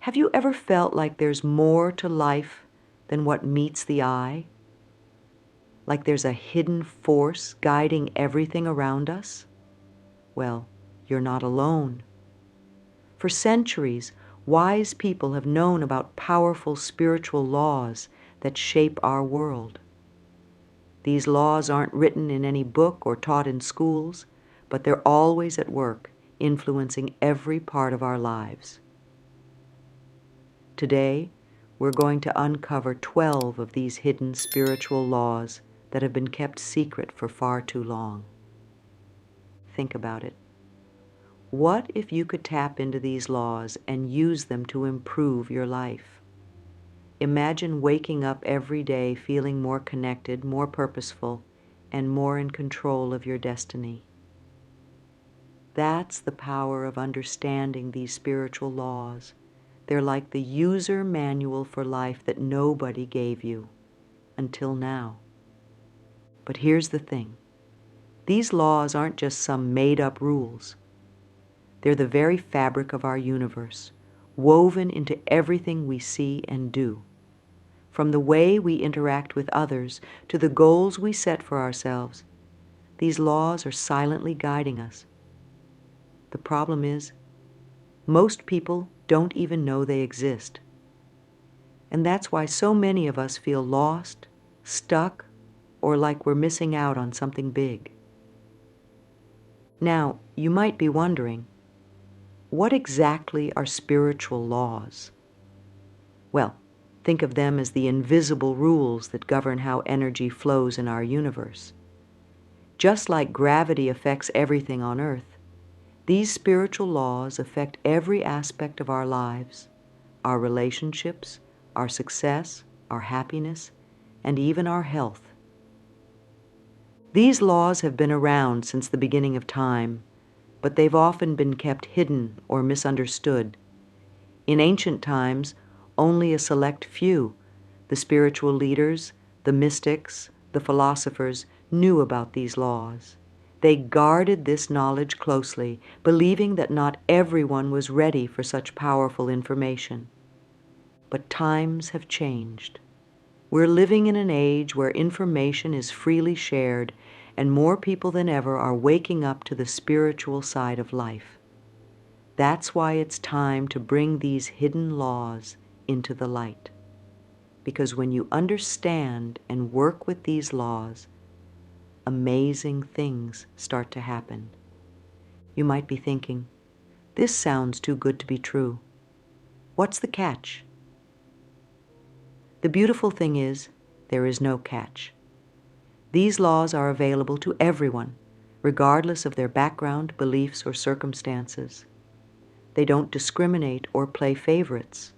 Have you ever felt like there's more to life than what meets the eye? Like there's a hidden force guiding everything around us? Well, you're not alone. For centuries, wise people have known about powerful spiritual laws that shape our world. These laws aren't written in any book or taught in schools, but they're always at work, influencing every part of our lives. Today, we're going to uncover 12 of these hidden spiritual laws that have been kept secret for far too long. Think about it. What if you could tap into these laws and use them to improve your life? Imagine waking up every day feeling more connected, more purposeful, and more in control of your destiny. That's the power of understanding these spiritual laws. They're like the user manual for life that nobody gave you, until now. But here's the thing. These laws aren't just some made-up rules. They're the very fabric of our universe, woven into everything we see and do. From the way we interact with others to the goals we set for ourselves, these laws are silently guiding us. The problem is, most people don't even know they exist. And that's why so many of us feel lost, stuck, or like we're missing out on something big. Now, you might be wondering, what exactly are spiritual laws? Well, think of them as the invisible rules that govern how energy flows in our universe. Just like gravity affects everything on Earth, these spiritual laws affect every aspect of our lives, our relationships, our success, our happiness, and even our health. These laws have been around since the beginning of time, but they've often been kept hidden or misunderstood. In ancient times, only a select few, the spiritual leaders, the mystics, the philosophers, knew about these laws. They guarded this knowledge closely, believing that not everyone was ready for such powerful information. But times have changed. We're living in an age where information is freely shared, and more people than ever are waking up to the spiritual side of life. That's why it's time to bring these hidden laws into the light. Because when you understand and work with these laws, amazing things start to happen. You might be thinking, this sounds too good to be true. What's the catch? The beautiful thing is, there is no catch. These laws are available to everyone, regardless of their background, beliefs, or circumstances. They don't discriminate or play favorites.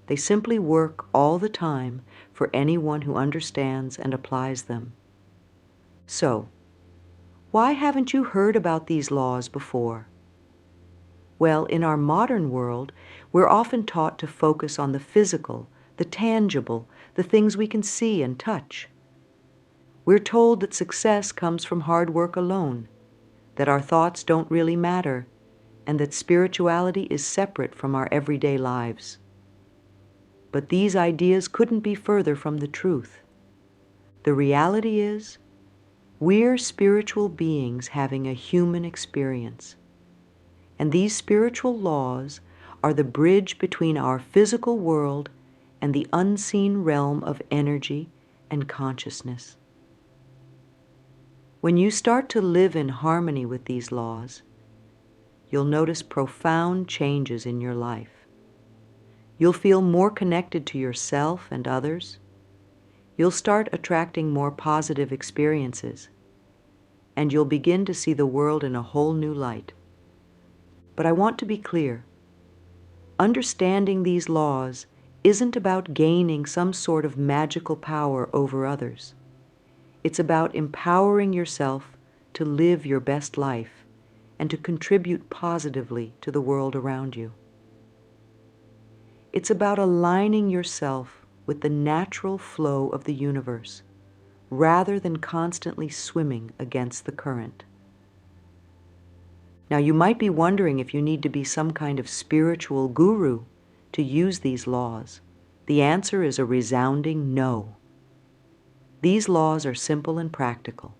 They simply work all the time for anyone who understands and applies them. So, why haven't you heard about these laws before? Well, in our modern world, we're often taught to focus on the physical, the tangible, the things we can see and touch. We're told that success comes from hard work alone, that our thoughts don't really matter, and that spirituality is separate from our everyday lives. But these ideas couldn't be further from the truth. The reality is, we're spiritual beings having a human experience. And these spiritual laws are the bridge between our physical world and the unseen realm of energy and consciousness. When you start to live in harmony with these laws, you'll notice profound changes in your life. You'll feel more connected to yourself and others. You'll start attracting more positive experiences, and you'll begin to see the world in a whole new light. But I want to be clear. Understanding these laws isn't about gaining some sort of magical power over others. It's about empowering yourself to live your best life and to contribute positively to the world around you. It's about aligning yourself with the natural flow of the universe, rather than constantly swimming against the current. Now, you might be wondering if you need to be some kind of spiritual guru to use these laws? The answer is a resounding no. These laws are simple and practical.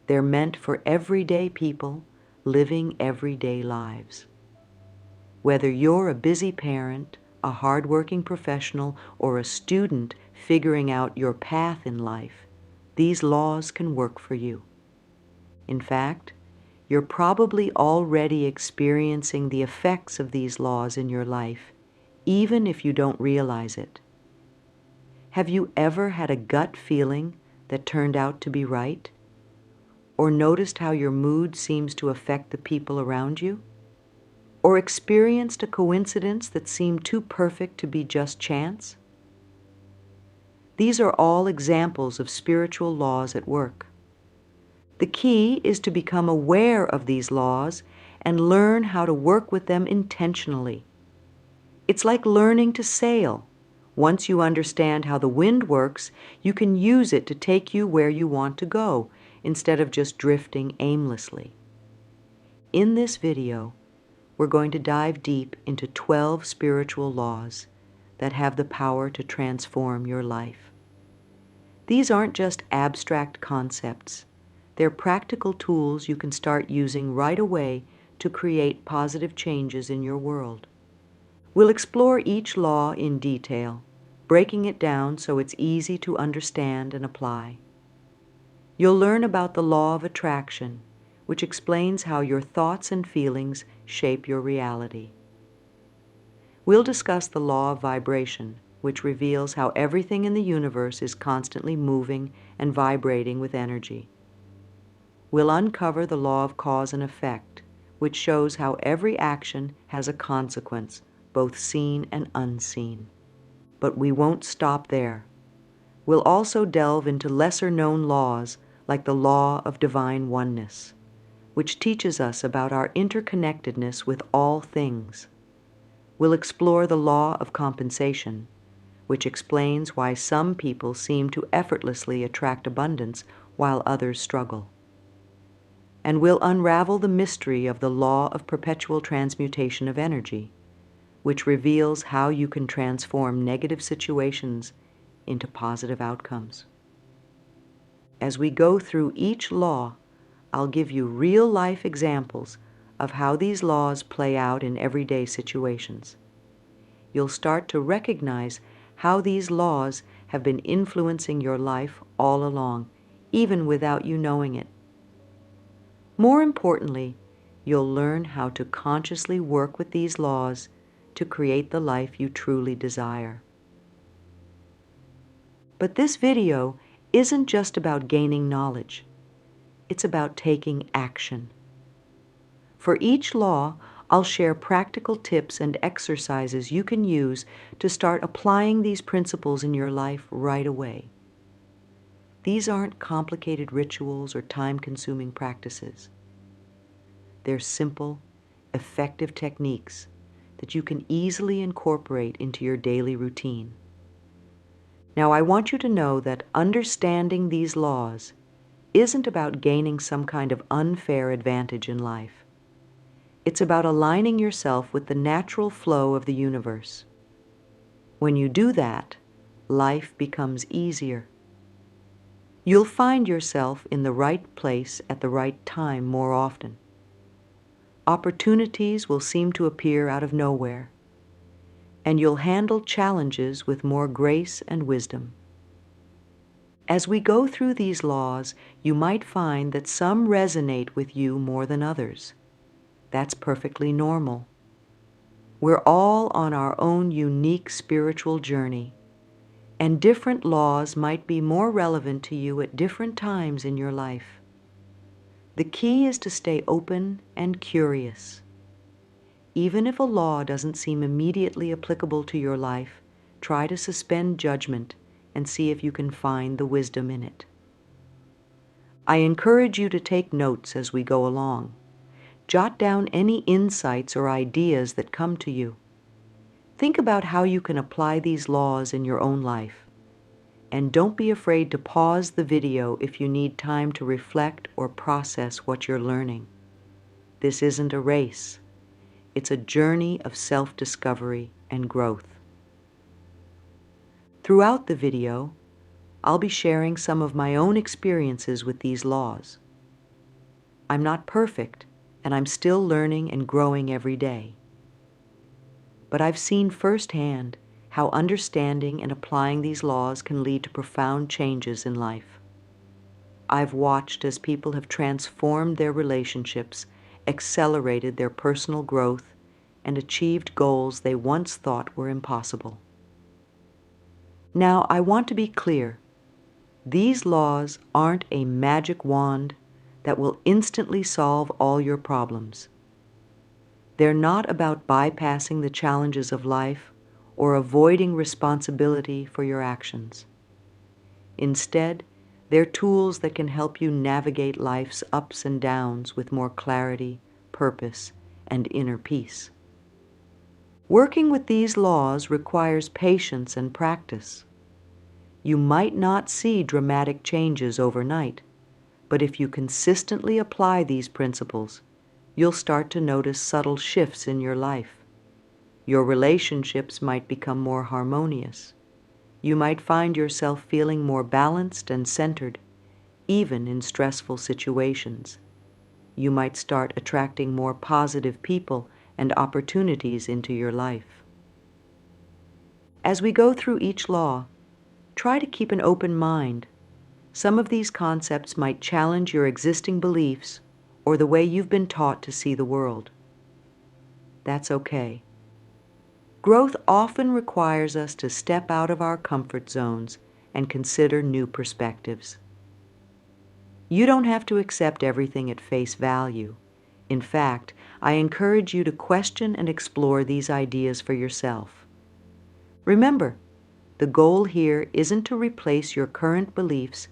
They're meant for everyday people living everyday lives. Whether you're a busy parent, a hardworking professional, or a student figuring out your path in life, these laws can work for you. In fact, you're probably already experiencing the effects of these laws in your life, even if you don't realize it. Have you ever had a gut feeling that turned out to be right? Or noticed how your mood seems to affect the people around you? Or experienced a coincidence that seemed too perfect to be just chance? These are all examples of spiritual laws at work. The key is to become aware of these laws and learn how to work with them intentionally. It's like learning to sail. Once you understand how the wind works, you can use it to take you where you want to go, instead of just drifting aimlessly. In this video, we're going to dive deep into 12 spiritual laws that have the power to transform your life. These aren't just abstract concepts. They're practical tools you can start using right away to create positive changes in your world. We'll explore each law in detail, breaking it down so it's easy to understand and apply. You'll learn about the law of attraction, which explains how your thoughts and feelings shape your reality. We'll discuss the law of vibration, which reveals how everything in the universe is constantly moving and vibrating with energy. We'll uncover the law of cause and effect, which shows how every action has a consequence, both seen and unseen. But we won't stop there. We'll also delve into lesser-known laws like the law of Divine Oneness, which teaches us about our interconnectedness with all things. We'll explore the law of compensation, which explains why some people seem to effortlessly attract abundance while others struggle. And we'll unravel the mystery of the law of perpetual transmutation of energy, which reveals how you can transform negative situations into positive outcomes. As we go through each law, I'll give you real-life examples of how these laws play out in everyday situations. You'll start to recognize how these laws have been influencing your life all along, even without you knowing it. More importantly, you'll learn how to consciously work with these laws to create the life you truly desire. But this video isn't just about gaining knowledge. It's about taking action. For each law, I'll share practical tips and exercises you can use to start applying these principles in your life right away. These aren't complicated rituals or time-consuming practices. They're simple, effective techniques that you can easily incorporate into your daily routine. Now, I want you to know that understanding these laws isn't about gaining some kind of unfair advantage in life. It's about aligning yourself with the natural flow of the universe. When you do that, life becomes easier. You'll find yourself in the right place at the right time more often. Opportunities will seem to appear out of nowhere, and you'll handle challenges with more grace and wisdom. As we go through these laws, you might find that some resonate with you more than others. That's perfectly normal. We're all on our own unique spiritual journey, and different laws might be more relevant to you at different times in your life. The key is to stay open and curious. Even if a law doesn't seem immediately applicable to your life, try to suspend judgment and see if you can find the wisdom in it. I encourage you to take notes as we go along. Jot down any insights or ideas that come to you. Think about how you can apply these laws in your own life. And don't be afraid to pause the video if you need time to reflect or process what you're learning. This isn't a race. It's a journey of self-discovery and growth. Throughout the video, I'll be sharing some of my own experiences with these laws. I'm not perfect, and I'm still learning and growing every day. But I've seen firsthand how understanding and applying these laws can lead to profound changes in life. I've watched as people have transformed their relationships, accelerated their personal growth, and achieved goals they once thought were impossible. Now, I want to be clear. These laws aren't a magic wand that will instantly solve all your problems. They're not about bypassing the challenges of life or avoiding responsibility for your actions. Instead, they're tools that can help you navigate life's ups and downs with more clarity, purpose, and inner peace. Working with these laws requires patience and practice. You might not see dramatic changes overnight, but if you consistently apply these principles, you'll start to notice subtle shifts in your life. Your relationships might become more harmonious. You might find yourself feeling more balanced and centered, even in stressful situations. You might start attracting more positive people and opportunities into your life. As we go through each law, try to keep an open mind. Some of these concepts might challenge your existing beliefs or the way you've been taught to see the world. That's okay. Growth often requires us to step out of our comfort zones and consider new perspectives. You don't have to accept everything at face value. In fact, I encourage you to question and explore these ideas for yourself. Remember, the goal here isn't to replace your current beliefs,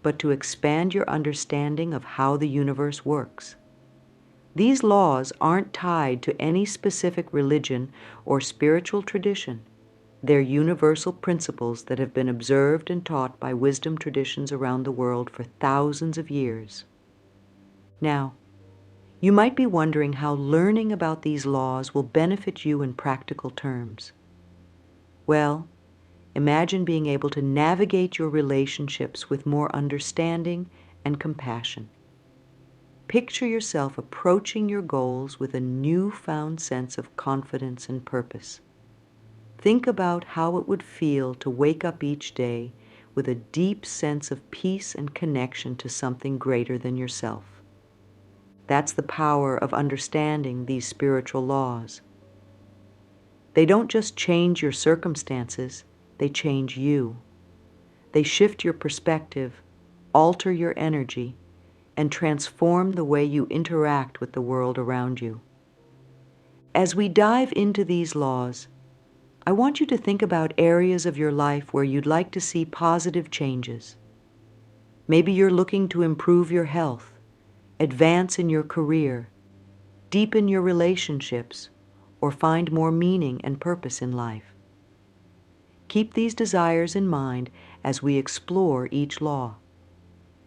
but to expand your understanding of how the universe works. These laws aren't tied to any specific religion or spiritual tradition. They're universal principles that have been observed and taught by wisdom traditions around the world for thousands of years. Now, you might be wondering how learning about these laws will benefit you in practical terms. Well, imagine being able to navigate your relationships with more understanding and compassion. Picture yourself approaching your goals with a newfound sense of confidence and purpose. Think about how it would feel to wake up each day with a deep sense of peace and connection to something greater than yourself. That's the power of understanding these spiritual laws. They don't just change your circumstances, they change you. They shift your perspective, alter your energy, and transform the way you interact with the world around you. As we dive into these laws, I want you to think about areas of your life where you'd like to see positive changes. Maybe you're looking to improve your health, advance in your career, deepen your relationships, or find more meaning and purpose in life. Keep these desires in mind as we explore each law.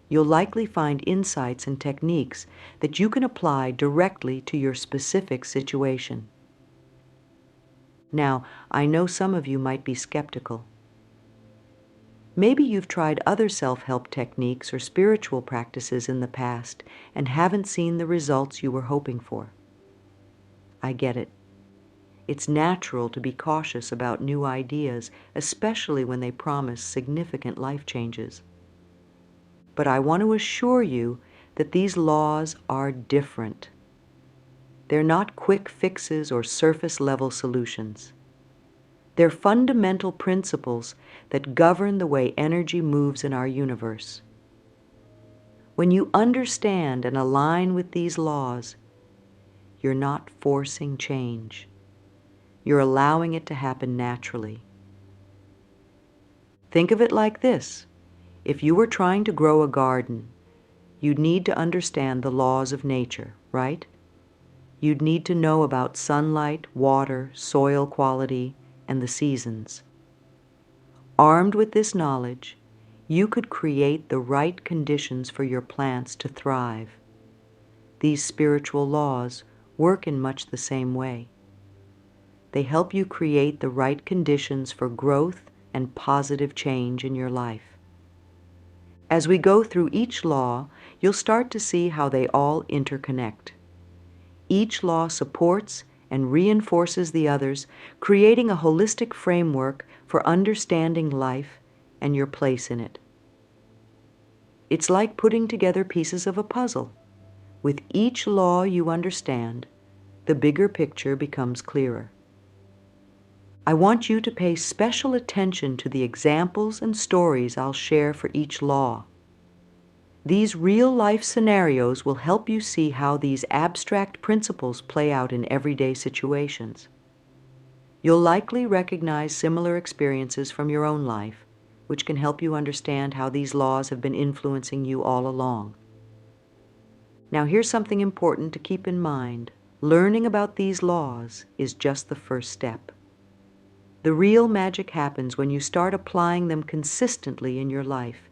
You'll likely find insights and techniques that you can apply directly to your specific situation. Now, I know some of you might be skeptical. Maybe you've tried other self-help techniques or spiritual practices in the past and haven't seen the results you were hoping for. I get it. It's natural to be cautious about new ideas, especially when they promise significant life changes. But I want to assure you that these laws are different. They're not quick fixes or surface-level solutions. They're fundamental principles that govern the way energy moves in our universe. When you understand and align with these laws, you're not forcing change. You're allowing it to happen naturally. Think of it like this. If you were trying to grow a garden, you'd need to understand the laws of nature, right? You'd need to know about sunlight, water, soil quality, and the seasons. Armed with this knowledge, you could create the right conditions for your plants to thrive. These spiritual laws work in much the same way. They help you create the right conditions for growth and positive change in your life. As we go through each law, you'll start to see how they all interconnect. Each law supports and reinforces the others, creating a holistic framework for understanding life and your place in it. It's like putting together pieces of a puzzle. With each law you understand, the bigger picture becomes clearer. I want you to pay special attention to the examples and stories I'll share for each law. These real-life scenarios will help you see how these abstract principles play out in everyday situations. You'll likely recognize similar experiences from your own life, which can help you understand how these laws have been influencing you all along. Now here's something important to keep in mind. Learning about these laws is just the first step. The real magic happens when you start applying them consistently in your life.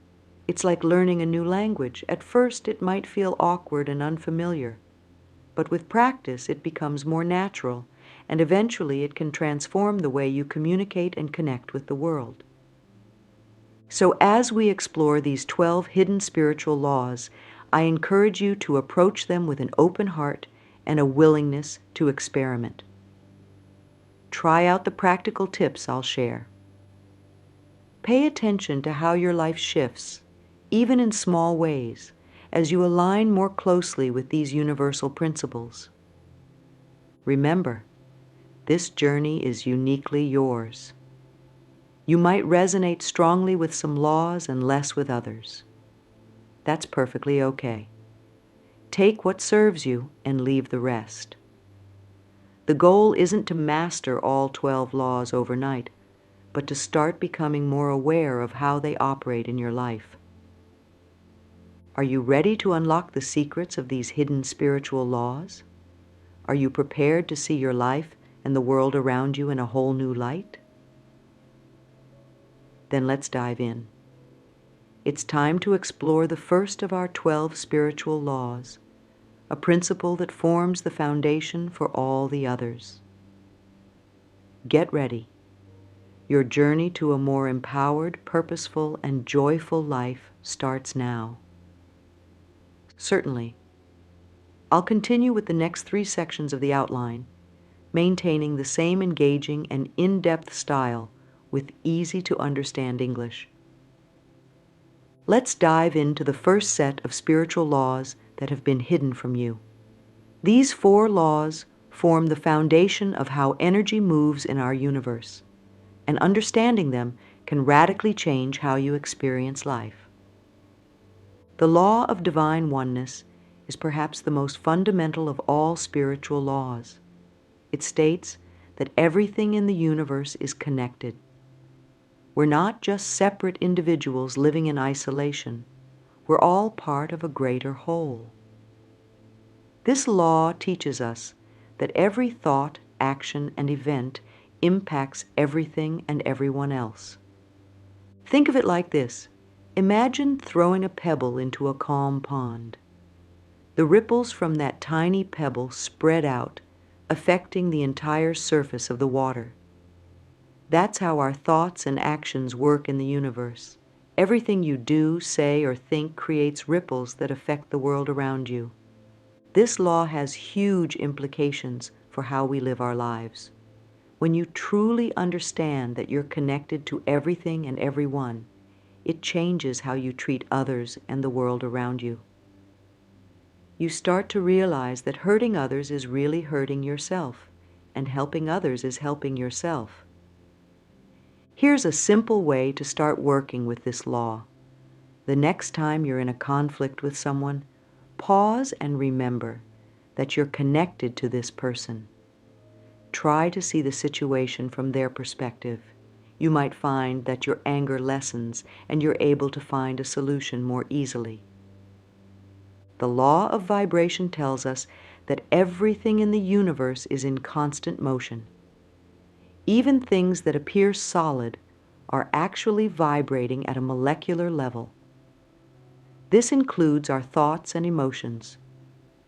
It's like learning a new language. At first, it might feel awkward and unfamiliar, but with practice, it becomes more natural, and eventually it can transform the way you communicate and connect with the world. So as we explore these 12 hidden spiritual laws, I encourage you to approach them with an open heart and a willingness to experiment. Try out the practical tips I'll share. Pay attention to how your life shifts, even in small ways, as you align more closely with these universal principles. Remember, this journey is uniquely yours. You might resonate strongly with some laws and less with others. That's perfectly okay. Take what serves you and leave the rest. The goal isn't to master all 12 laws overnight, but to start becoming more aware of how they operate in your life. Are you ready to unlock the secrets of these hidden spiritual laws? Are you prepared to see your life and the world around you in a whole new light? Then let's dive in. It's time to explore the first of our 12 spiritual laws, a principle that forms the foundation for all the others. Get ready. Your journey to a more empowered, purposeful, and joyful life starts now. Certainly. I'll continue with the next 3 sections of the outline, maintaining the same engaging and in-depth style with easy-to-understand English. Let's dive into the first set of spiritual laws that have been hidden from you. These 4 laws form the foundation of how energy moves in our universe, and understanding them can radically change how you experience life. The law of divine oneness is perhaps the most fundamental of all spiritual laws. It states that everything in the universe is connected. We're not just separate individuals living in isolation. We're all part of a greater whole. This law teaches us that every thought, action, and event impacts everything and everyone else. Think of it like this. Imagine throwing a pebble into a calm pond. The ripples from that tiny pebble spread out, affecting the entire surface of the water. That's how our thoughts and actions work in the universe. Everything you do, say, or think creates ripples that affect the world around you. This law has huge implications for how we live our lives. When you truly understand that you're connected to everything and everyone, it changes how you treat others and the world around you. You start to realize that hurting others is really hurting yourself, and helping others is helping yourself. Here's a simple way to start working with this law. The next time you're in a conflict with someone, pause and remember that you're connected to this person. Try to see the situation from their perspective. You might find that your anger lessens and you're able to find a solution more easily. The law of vibration tells us that everything in the universe is in constant motion. Even things that appear solid are actually vibrating at a molecular level. This includes our thoughts and emotions,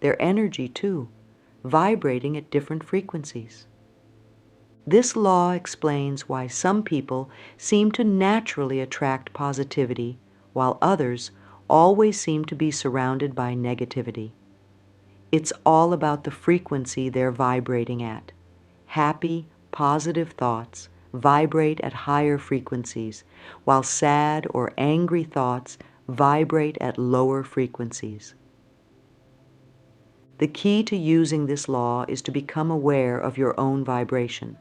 their energy too, vibrating at different frequencies. This law explains why some people seem to naturally attract positivity, while others always seem to be surrounded by negativity. It's all about the frequency they're vibrating at. Happy, positive thoughts vibrate at higher frequencies, while sad or angry thoughts vibrate at lower frequencies. The key to using this law is to become aware of your own vibration.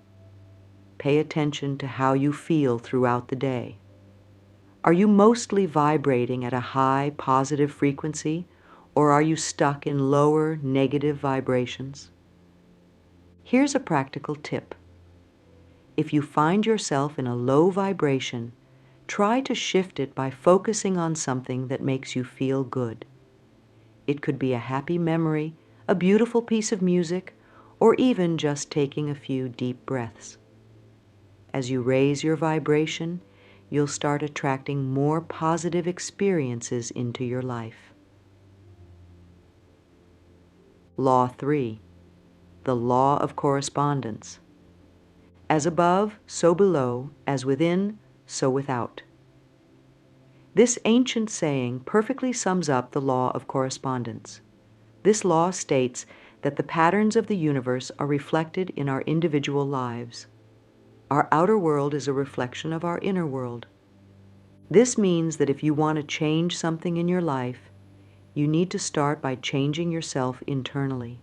Pay attention to how you feel throughout the day. Are you mostly vibrating at a high positive frequency, or are you stuck in lower negative vibrations? Here's a practical tip. If you find yourself in a low vibration, try to shift it by focusing on something that makes you feel good. It could be a happy memory, a beautiful piece of music, or even just taking a few deep breaths. As you raise your vibration, you'll start attracting more positive experiences into your life. Law 3. The law of correspondence. As above, so below, as within, so without. This ancient saying perfectly sums up the law of correspondence. This law states that the patterns of the universe are reflected in our individual lives. Our outer world is a reflection of our inner world. This means that if you want to change something in your life, you need to start by changing yourself internally.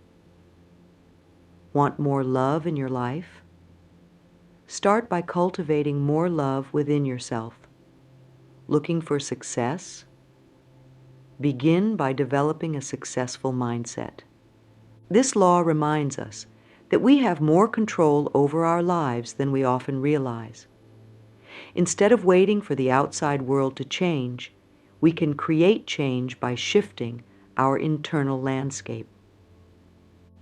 Want more love in your life? Start by cultivating more love within yourself. Looking for success? Begin by developing a successful mindset. This law reminds us that we have more control over our lives than we often realize. Instead of waiting for the outside world to change, we can create change by shifting our internal landscape.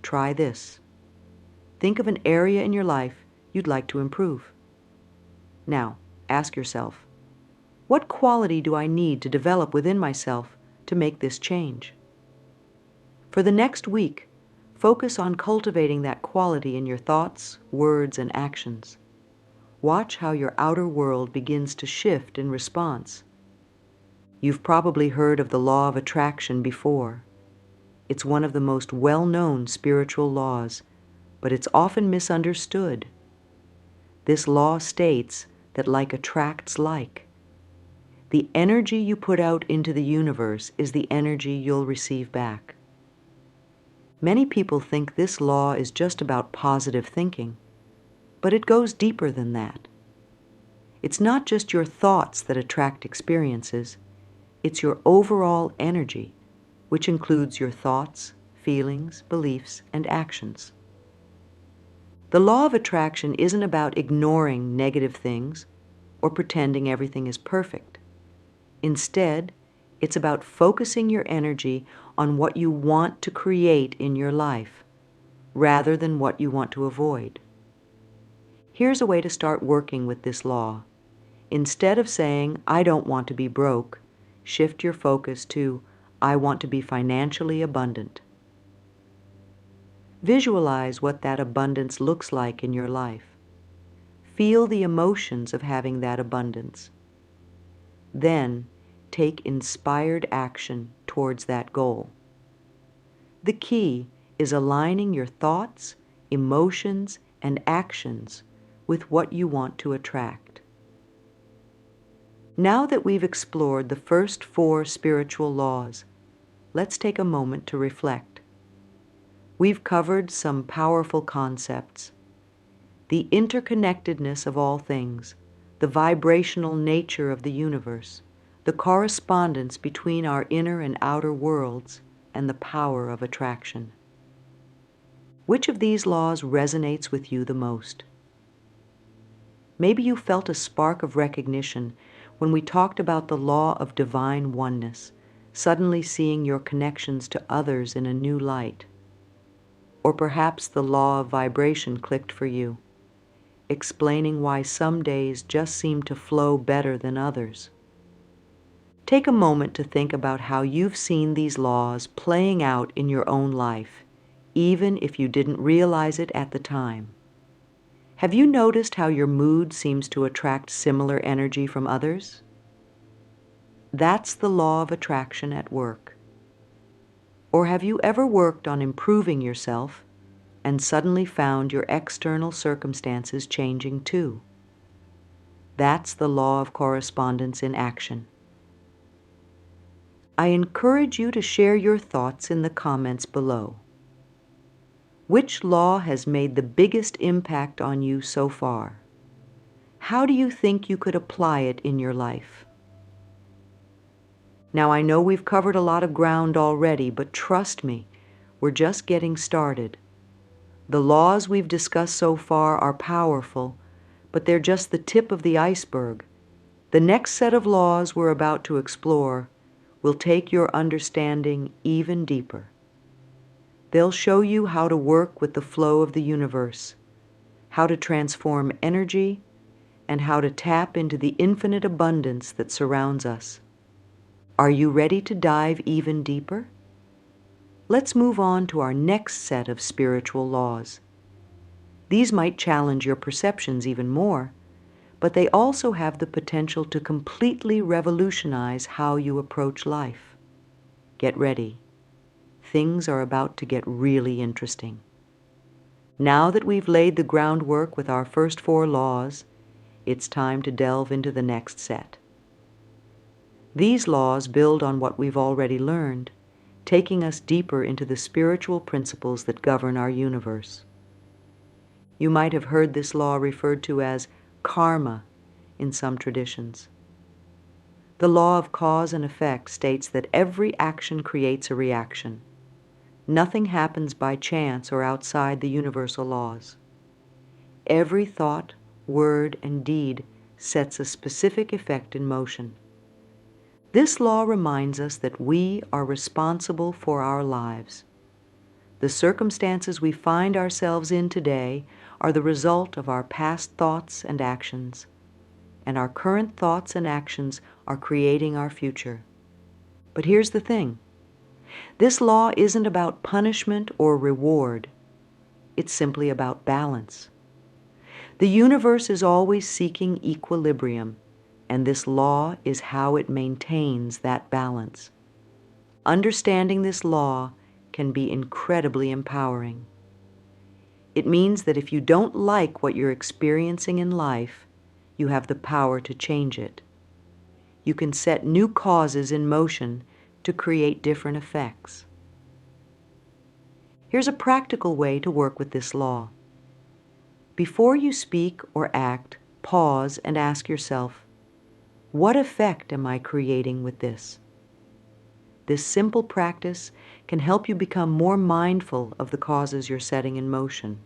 Try this. Think of an area in your life you'd like to improve. Now, ask yourself, what quality do I need to develop within myself to make this change? For the next week, focus on cultivating that quality in your thoughts, words, and actions. Watch how your outer world begins to shift in response. You've probably heard of the law of attraction before. It's one of the most well-known spiritual laws, but it's often misunderstood. This law states that like attracts like. The energy you put out into the universe is the energy you'll receive back. Many people think this law is just about positive thinking, but it goes deeper than that. It's not just your thoughts that attract experiences, it's your overall energy, which includes your thoughts, feelings, beliefs, and actions. The law of attraction isn't about ignoring negative things or pretending everything is perfect. Instead, it's about focusing your energy on what you want to create in your life, rather than what you want to avoid. Here's a way to start working with this law. Instead of saying, I don't want to be broke, shift your focus to, I want to be financially abundant. Visualize what that abundance looks like in your life. Feel the emotions of having that abundance. Then, take inspired action towards that goal. The key is aligning your thoughts, emotions, and actions with what you want to attract. Now that we've explored the first 4 spiritual laws, let's take a moment to reflect. We've covered some powerful concepts. The interconnectedness of all things, the vibrational nature of the universe, the correspondence between our inner and outer worlds, and the power of attraction. Which of these laws resonates with you the most? Maybe you felt a spark of recognition when we talked about the law of divine oneness, suddenly seeing your connections to others in a new light. Or perhaps the law of vibration clicked for you, explaining why some days just seem to flow better than others. Take a moment to think about how you've seen these laws playing out in your own life, even if you didn't realize it at the time. Have you noticed how your mood seems to attract similar energy from others? That's the law of attraction at work. Or have you ever worked on improving yourself and suddenly found your external circumstances changing too? That's the law of correspondence in action. I encourage you to share your thoughts in the comments below. Which law has made the biggest impact on you so far? How do you think you could apply it in your life? Now, I know we've covered a lot of ground already, but trust me, we're just getting started. The laws we've discussed so far are powerful, but they're just the tip of the iceberg. The next set of laws we're about to explore will take your understanding even deeper. They'll show you how to work with the flow of the universe, how to transform energy, and how to tap into the infinite abundance that surrounds us. Are you ready to dive even deeper? Let's move on to our next set of spiritual laws. These might challenge your perceptions even more, but they also have the potential to completely revolutionize how you approach life. Get ready. Things are about to get really interesting. Now that we've laid the groundwork with our first 4 laws, it's time to delve into the next set. These laws build on what we've already learned, taking us deeper into the spiritual principles that govern our universe. You might have heard this law referred to as karma in some traditions. The law of cause and effect states that every action creates a reaction. Nothing happens by chance or outside the universal laws. Every thought, word, and deed sets a specific effect in motion. This law reminds us that we are responsible for our lives. The circumstances we find ourselves in today are the result of our past thoughts and actions, and our current thoughts and actions are creating our future. But here's the thing. This law isn't about punishment or reward. It's simply about balance. The universe is always seeking equilibrium, and this law is how it maintains that balance. Understanding this law can be incredibly empowering. It means that if you don't like what you're experiencing in life, you have the power to change it. You can set new causes in motion to create different effects. Here's a practical way to work with this law. Before you speak or act, pause and ask yourself, what effect am I creating with this? This simple practice can help you become more mindful of the causes you're setting in motion.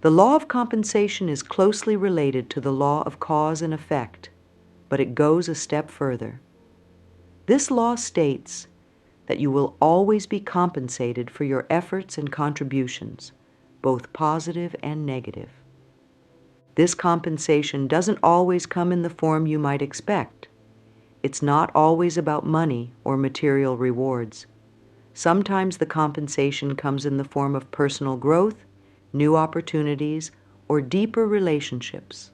The law of compensation is closely related to the law of cause and effect, but it goes a step further. This law states that you will always be compensated for your efforts and contributions, both positive and negative. This compensation doesn't always come in the form you might expect. It's not always about money or material rewards. Sometimes the compensation comes in the form of personal growth, new opportunities, or deeper relationships.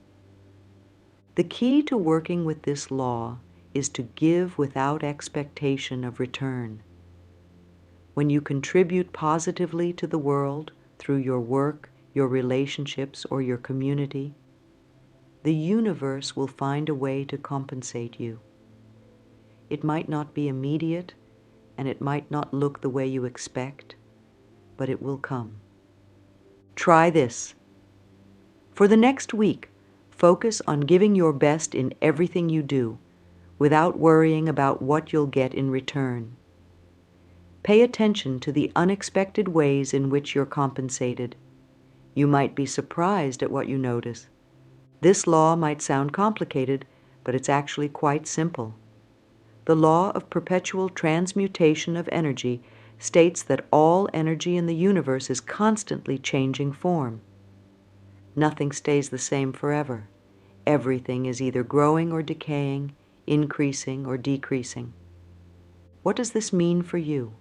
The key to working with this law is to give without expectation of return. When you contribute positively to the world through your work, your relationships, or your community, the universe will find a way to compensate you. It might not be immediate, and it might not look the way you expect, but it will come. Try this. For the next week, focus on giving your best in everything you do, without worrying about what you'll get in return. Pay attention to the unexpected ways in which you're compensated. You might be surprised at what you notice. This law might sound complicated, but it's actually quite simple. The law of perpetual transmutation of energy states that all energy in the universe is constantly changing form. Nothing stays the same forever. Everything is either growing or decaying, increasing or decreasing. What does this mean for you?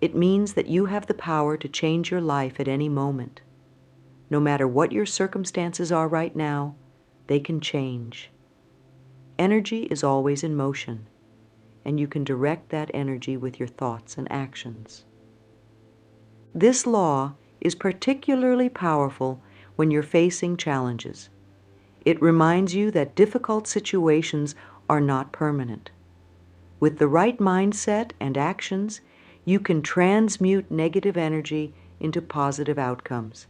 It means that you have the power to change your life at any moment. No matter what your circumstances are right now, they can change. Energy is always in motion, and you can direct that energy with your thoughts and actions. This law is particularly powerful when you're facing challenges. It reminds you that difficult situations are not permanent. With the right mindset and actions, you can transmute negative energy into positive outcomes.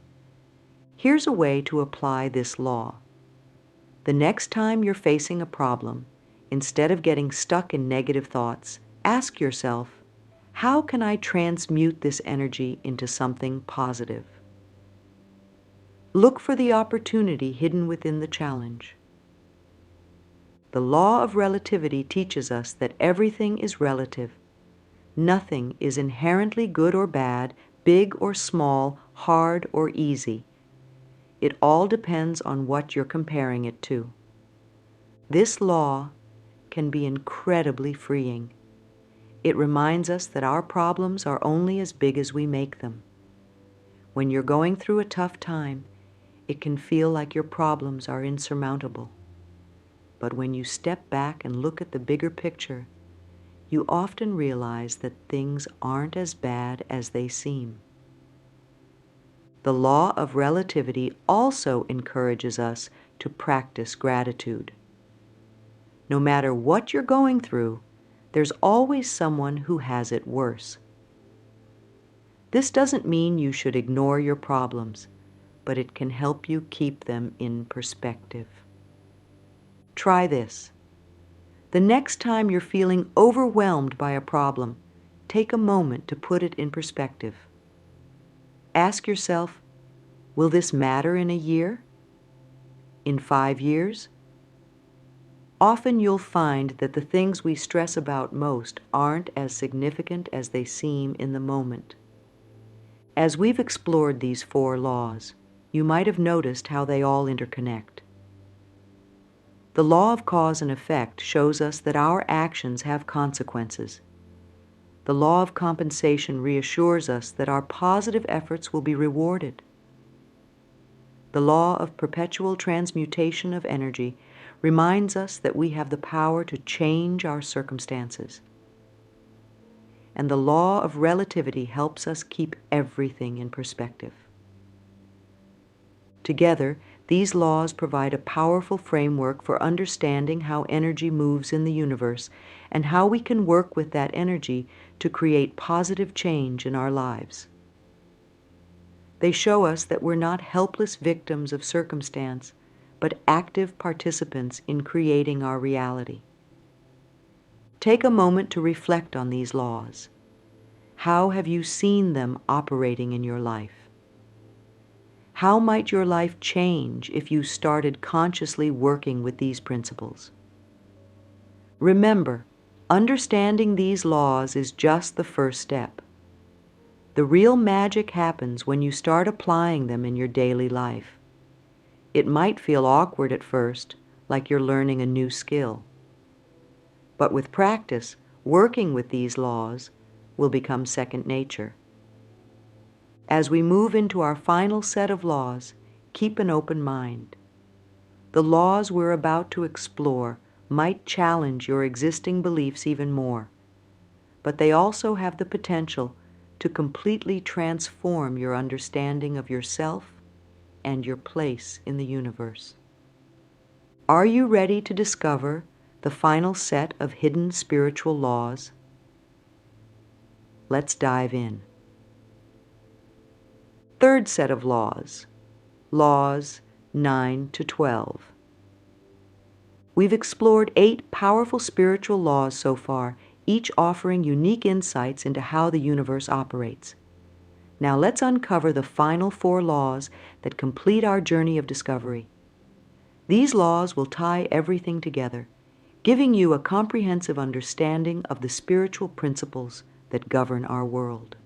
Here's a way to apply this law. The next time you're facing a problem, instead of getting stuck in negative thoughts, ask yourself, how can I transmute this energy into something positive? Look for the opportunity hidden within the challenge. The law of relativity teaches us that everything is relative. Nothing is inherently good or bad, big or small, hard or easy. It all depends on what you're comparing it to. This law can be incredibly freeing. It reminds us that our problems are only as big as we make them. When you're going through a tough time, it can feel like your problems are insurmountable. But when you step back and look at the bigger picture, you often realize that things aren't as bad as they seem. The law of relativity also encourages us to practice gratitude. No matter what you're going through, there's always someone who has it worse. This doesn't mean you should ignore your problems, but it can help you keep them in perspective. Try this. The next time you're feeling overwhelmed by a problem, take a moment to put it in perspective. Ask yourself, will this matter in a year? In 5 years? Often you'll find that the things we stress about most aren't as significant as they seem in the moment. As we've explored these 4 laws, you might have noticed how they all interconnect. The law of cause and effect shows us that our actions have consequences. The law of compensation reassures us that our positive efforts will be rewarded. The law of perpetual transmutation of energy reminds us that we have the power to change our circumstances. And the law of relativity helps us keep everything in perspective. Together, these laws provide a powerful framework for understanding how energy moves in the universe and how we can work with that energy to create positive change in our lives. They show us that we're not helpless victims of circumstance, but active participants in creating our reality. Take a moment to reflect on these laws. How have you seen them operating in your life? How might your life change if you started consciously working with these principles? Remember, understanding these laws is just the first step. The real magic happens when you start applying them in your daily life. It might feel awkward at first, like you're learning a new skill. But with practice, working with these laws will become second nature. As we move into our final set of laws, keep an open mind. The laws we're about to explore might challenge your existing beliefs even more, but they also have the potential to completely transform your understanding of yourself and your place in the universe. Are you ready to discover the final set of hidden spiritual laws? Let's dive in. Third set of laws, laws 9 to 12. We've explored 8 powerful spiritual laws so far, each offering unique insights into how the universe operates. Now let's uncover the final 4 laws that complete our journey of discovery. These laws will tie everything together, giving you a comprehensive understanding of the spiritual principles that govern our world.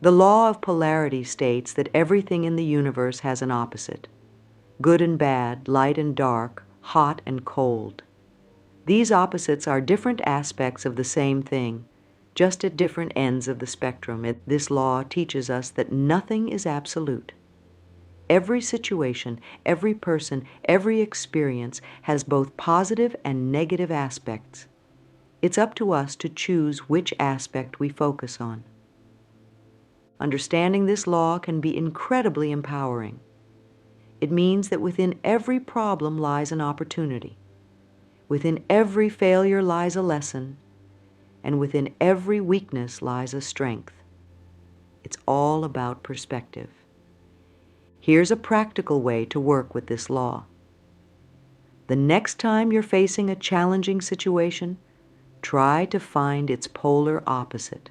The law of polarity states that everything in the universe has an opposite: good and bad, light and dark, hot and cold. These opposites are different aspects of the same thing, just at different ends of the spectrum. This law teaches us that nothing is absolute. Every situation, every person, every experience has both positive and negative aspects. It's up to us to choose which aspect we focus on. Understanding this law can be incredibly empowering. It means that within every problem lies an opportunity. Within every failure lies a lesson, and within every weakness lies a strength. It's all about perspective. Here's a practical way to work with this law. The next time you're facing a challenging situation, try to find its polar opposite.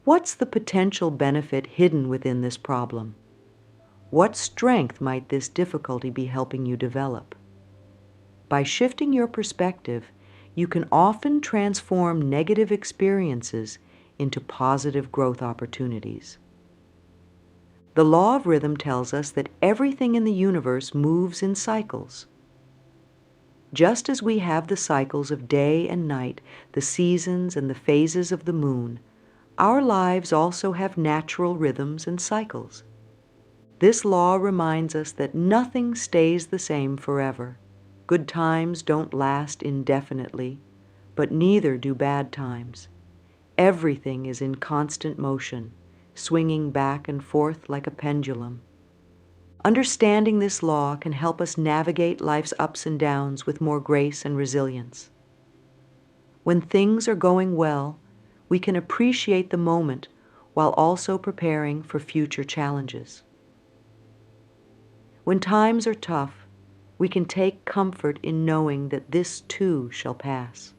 What's the potential benefit hidden within this problem? What strength might this difficulty be helping you develop? By shifting your perspective, you can often transform negative experiences into positive growth opportunities. The law of rhythm tells us that everything in the universe moves in cycles. Just as we have the cycles of day and night, the seasons and the phases of the moon, our lives also have natural rhythms and cycles. This law reminds us that nothing stays the same forever. Good times don't last indefinitely, but neither do bad times. Everything is in constant motion, swinging back and forth like a pendulum. Understanding this law can help us navigate life's ups and downs with more grace and resilience. When things are going well, we can appreciate the moment while also preparing for future challenges. When times are tough, we can take comfort in knowing that this too shall pass.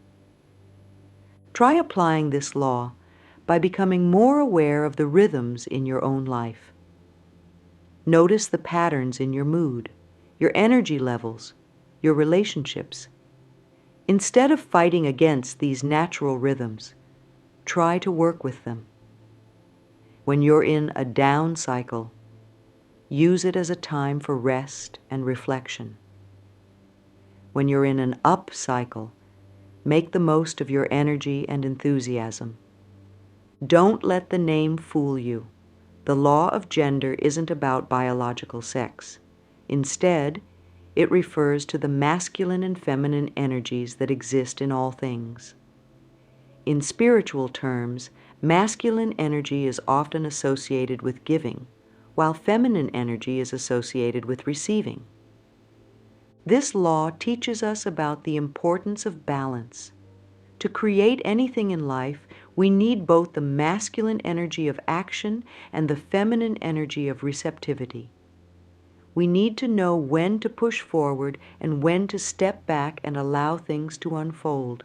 Try applying this law by becoming more aware of the rhythms in your own life. Notice the patterns in your mood, your energy levels, your relationships. Instead of fighting against these natural rhythms, try to work with them. When you're in a down cycle, use it as a time for rest and reflection. When you're in an up cycle, make the most of your energy and enthusiasm. Don't let the name fool you. The law of gender isn't about biological sex. Instead, it refers to the masculine and feminine energies that exist in all things. In spiritual terms, masculine energy is often associated with giving, while feminine energy is associated with receiving. This law teaches us about the importance of balance. To create anything in life, we need both the masculine energy of action and the feminine energy of receptivity. We need to know when to push forward and when to step back and allow things to unfold.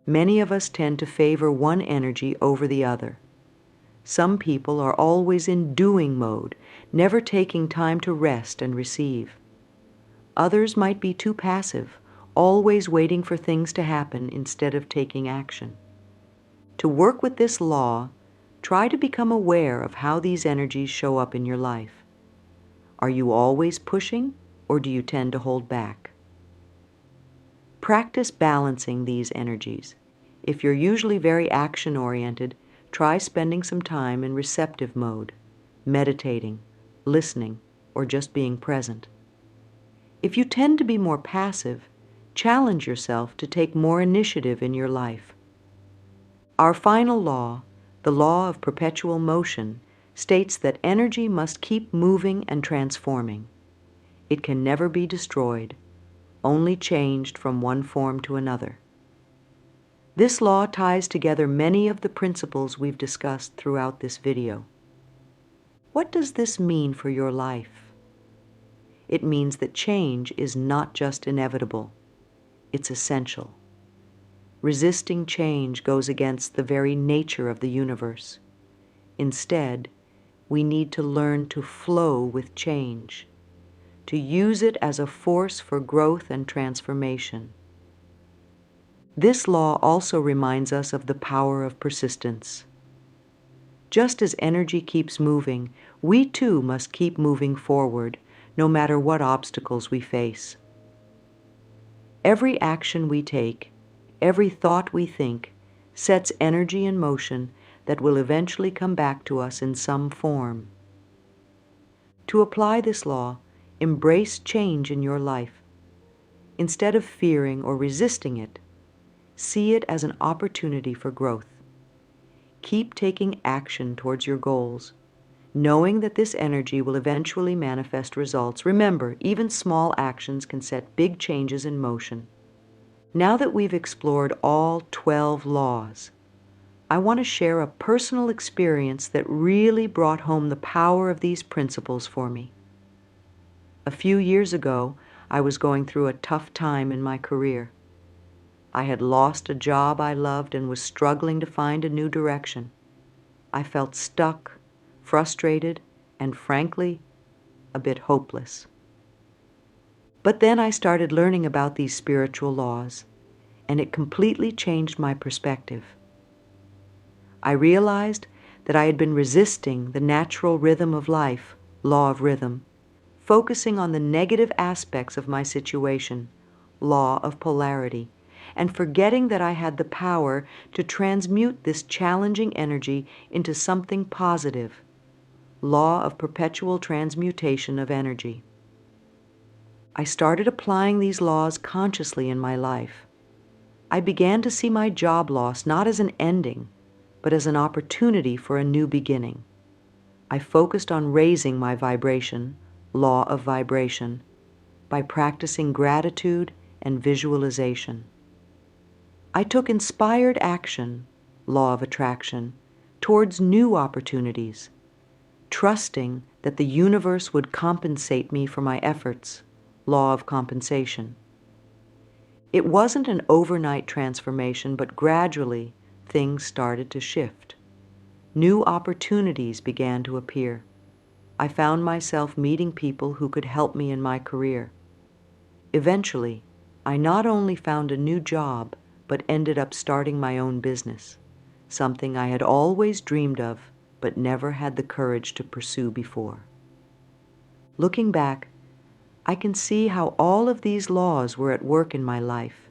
Many of us tend to favor one energy over the other. Some people are always in doing mode, never taking time to rest and receive. Others might be too passive, always waiting for things to happen instead of taking action. To work with this law, try to become aware of how these energies show up in your life. Are you always pushing, or do you tend to hold back? Practice balancing these energies. If you're usually very action-oriented, try spending some time in receptive mode, meditating, listening, or just being present. If you tend to be more passive, challenge yourself to take more initiative in your life. Our final law, the law of perpetual motion, states that energy must keep moving and transforming. It can never be destroyed, only changed from one form to another. This law ties together many of the principles we've discussed throughout this video. What does this mean for your life? It means that change is not just inevitable, it's essential. Resisting change goes against the very nature of the universe. Instead, we need to learn to flow with change, to use it as a force for growth and transformation. This law also reminds us of the power of persistence. Just as energy keeps moving, we too must keep moving forward, no matter what obstacles we face. Every action we take, every thought we think, sets energy in motion that will eventually come back to us in some form. To apply this law, embrace change in your life. Instead of fearing or resisting it, see it as an opportunity for growth. Keep taking action towards your goals, knowing that this energy will eventually manifest results. Remember, even small actions can set big changes in motion. Now that we've explored all 12 laws, I want to share a personal experience that really brought home the power of these principles for me. A few years ago, I was going through a tough time in my career. I had lost a job I loved and was struggling to find a new direction. I felt stuck, frustrated, and frankly, a bit hopeless. But then I started learning about these spiritual laws, and it completely changed my perspective. I realized that I had been resisting the natural rhythm of life, law of rhythm, focusing on the negative aspects of my situation, law of polarity, and forgetting that I had the power to transmute this challenging energy into something positive, law of perpetual transmutation of energy. I started applying these laws consciously in my life. I began to see my job loss not as an ending, but as an opportunity for a new beginning. I focused on raising my vibration, law of vibration, by practicing gratitude and visualization. I took inspired action, law of attraction, towards new opportunities, trusting that the universe would compensate me for my efforts, law of compensation. It wasn't an overnight transformation, but gradually things started to shift. New opportunities began to appear. I found myself meeting people who could help me in my career. Eventually, I not only found a new job, but ended up starting my own business, something I had always dreamed of, but never had the courage to pursue before. Looking back, I can see how all of these laws were at work in my life,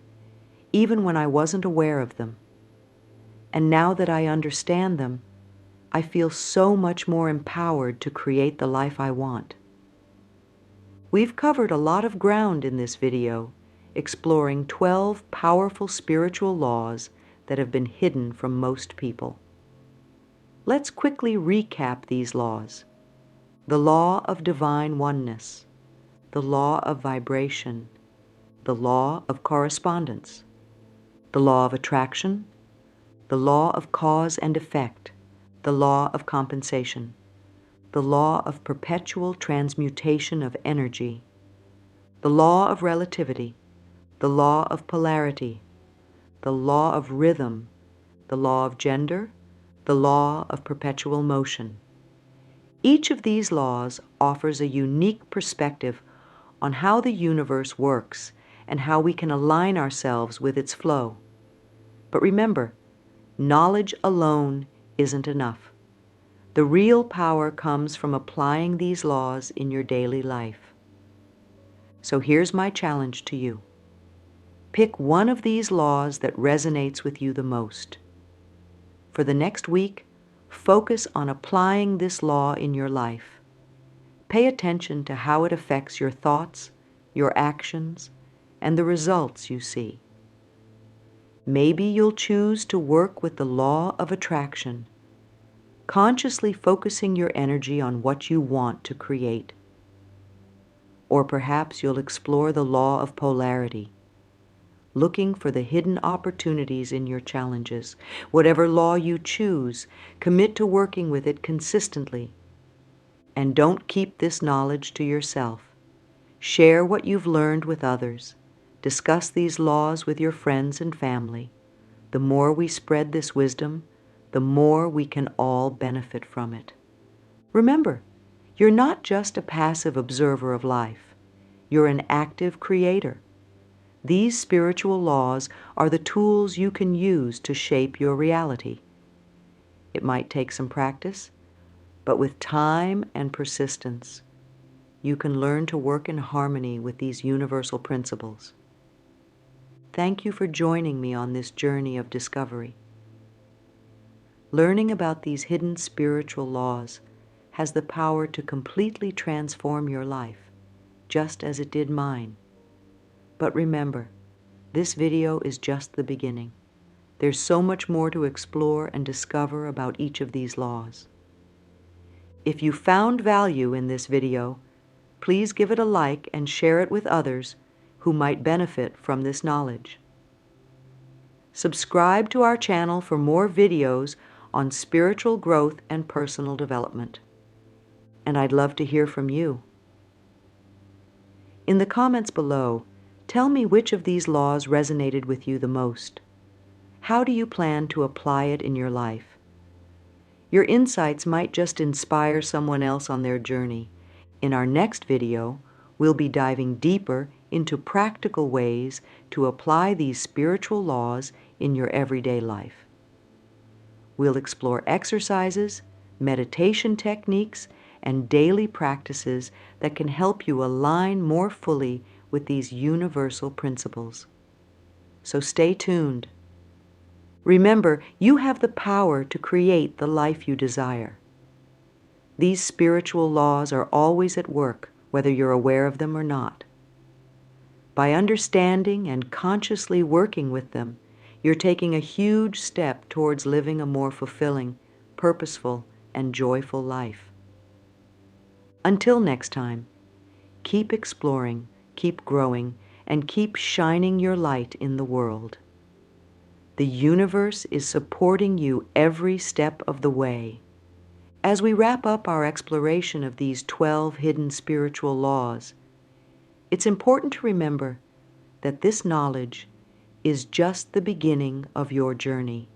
even when I wasn't aware of them. And now that I understand them, I feel so much more empowered to create the life I want. We've covered a lot of ground in this video, exploring 12 powerful spiritual laws that have been hidden from most people. Let's quickly recap these laws. The law of divine oneness, the law of vibration, the law of correspondence, the law of attraction, the law of cause and effect, the law of compensation, the law of perpetual transmutation of energy, the law of relativity, the law of polarity, the law of rhythm, the law of gender, the law of perpetual motion. Each of these laws offers a unique perspective on how the universe works and how we can align ourselves with its flow. But remember, knowledge alone isn't enough. The real power comes from applying these laws in your daily life. So here's my challenge to you. Pick one of these laws that resonates with you the most. For the next week, focus on applying this law in your life. Pay attention to how it affects your thoughts, your actions, and the results you see. Maybe you'll choose to work with the law of attraction, consciously focusing your energy on what you want to create. Or perhaps you'll explore the law of polarity, looking for the hidden opportunities in your challenges. Whatever law you choose, commit to working with it consistently. And don't keep this knowledge to yourself. Share what you've learned with others. Discuss these laws with your friends and family. The more we spread this wisdom, the more we can all benefit from it. Remember, you're not just a passive observer of life. You're an active creator. These spiritual laws are the tools you can use to shape your reality. It might take some practice, but with time and persistence, you can learn to work in harmony with these universal principles. Thank you for joining me on this journey of discovery. Learning about these hidden spiritual laws has the power to completely transform your life, just as it did mine. But remember, this video is just the beginning. There's so much more to explore and discover about each of these laws. If you found value in this video, please give it a like and share it with others who might benefit from this knowledge. Subscribe to our channel for more videos on spiritual growth and personal development. And I'd love to hear from you. In the comments below, tell me which of these laws resonated with you the most. How do you plan to apply it in your life? Your insights might just inspire someone else on their journey. In our next video, we'll be diving deeper into practical ways to apply these spiritual laws in your everyday life. We'll explore exercises, meditation techniques, and daily practices that can help you align more fully with these universal principles. So stay tuned. Remember, you have the power to create the life you desire. These spiritual laws are always at work, whether you're aware of them or not. By understanding and consciously working with them, you're taking a huge step towards living a more fulfilling, purposeful, and joyful life. Until next time, keep exploring, keep growing, and keep shining your light in the world. The universe is supporting you every step of the way. As we wrap up our exploration of these 12 hidden spiritual laws, it's important to remember that this knowledge is just the beginning of your journey.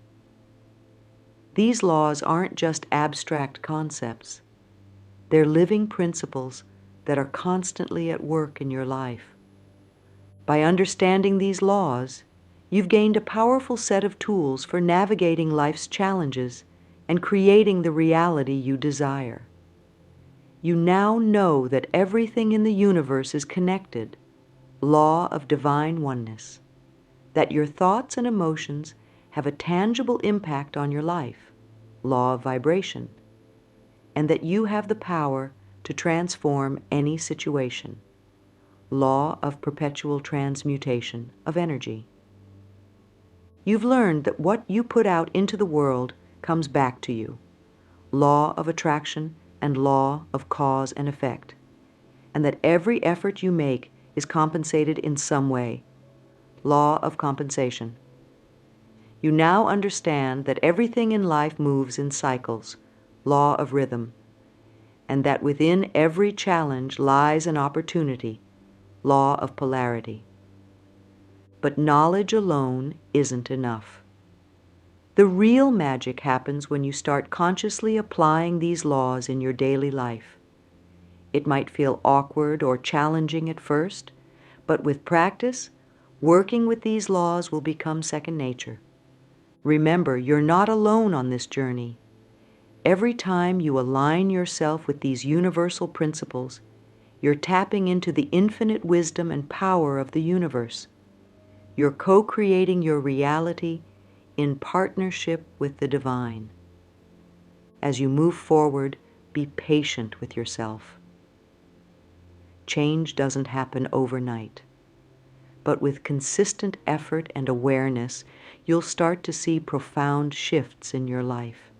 These laws aren't just abstract concepts. They're living principles that are constantly at work in your life. By understanding these laws, you've gained a powerful set of tools for navigating life's challenges and creating the reality you desire. You now know that everything in the universe is connected, law of divine oneness, that your thoughts and emotions have a tangible impact on your life, law of vibration, and that you have the power to transform any situation, law of perpetual transmutation of energy. You've learned that what you put out into the world comes back to you, law of attraction and law of cause and effect, and that every effort you make is compensated in some way, law of compensation. You now understand that everything in life moves in cycles, law of rhythm, and that within every challenge lies an opportunity, law of polarity. But knowledge alone isn't enough. The real magic happens when you start consciously applying these laws in your daily life. It might feel awkward or challenging at first, but with practice, working with these laws will become second nature. Remember, you're not alone on this journey. Every time you align yourself with these universal principles, you're tapping into the infinite wisdom and power of the universe. You're co-creating your reality in partnership with the divine. As you move forward, be patient with yourself. Change doesn't happen overnight, but with consistent effort and awareness, you'll start to see profound shifts in your life.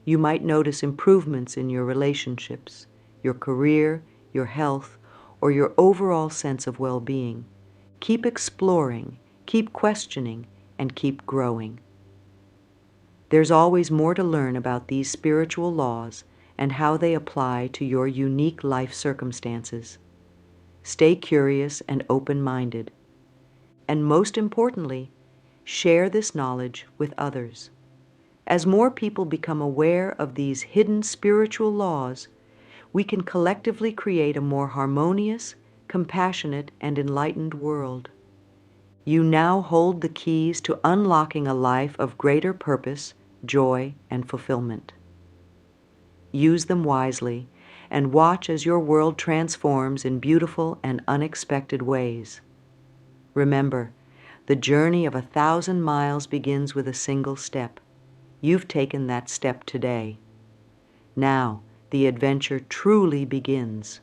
You might notice improvements in your relationships, your career, your health, or your overall sense of well-being. Keep exploring, keep questioning, and keep growing. There's always more to learn about these spiritual laws and how they apply to your unique life circumstances. Stay curious and open-minded. And most importantly, share this knowledge with others. As more people become aware of these hidden spiritual laws, we can collectively create a more harmonious, compassionate, and enlightened world. You now hold the keys to unlocking a life of greater purpose, joy, and fulfillment. Use them wisely and watch as your world transforms in beautiful and unexpected ways. Remember, the journey of 1,000 miles begins with a single step. You've taken that step today. Now, the adventure truly begins.